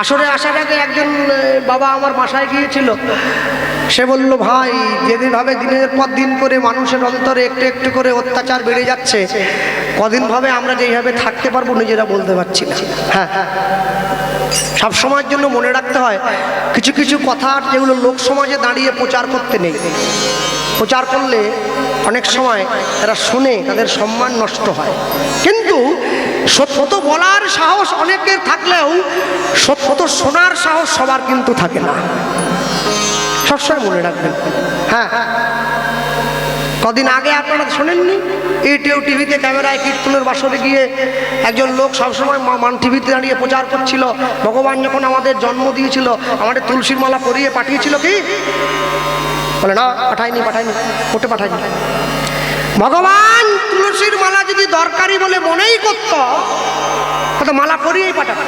আসরে আসার আগে একজন বাবা আমার বাসায় গিয়েছিল। সে বলল, ভাই যেভাবে দিনের পর দিন করে মানুষের অন্তরে একটু একটু করে অত্যাচার বেড়ে যাচ্ছে, কদিন ভাবে আমরা যেইভাবে থাকতে পারবো নিজেরা বলতে পারছি না। হ্যাঁ, সব সময়ের জন্য মনে রাখতে হয় কিছু কিছু কথা যেগুলো লোক সমাজে দাঁড়িয়ে প্রচার করতে নেই। প্রচার করলে অনেক সময় তারা শুনে তাদের সম্মান নষ্ট হয়। কিন্তু সত্য বলার সাহস অনেকের থাকলেও সত্য শোনার সাহস সবার কিন্তু থাকে না। সবসময় মনে রাখবেন। হ্যাঁ, কদিন আগে আপনারা শোনেননি, ইউটিউব টিভিতে ক্যামেরায় কীর্তনের বাসরে গিয়ে একজন লোক সবসময় মান টিভিতে দাঁড়িয়ে প্রচার করছিল, ভগবান যখন আমাদের জন্ম দিয়েছিল আমাদের তুলসীর মালা পরিয়ে পাঠিয়েছিল। কি বলে? না, পাঠায়নি, ওটা পাঠায়নি। ভগবান তুলসীর মালা যদি দরকারি বলে মনেই করত, মালা পরিয়েই পাঠাত।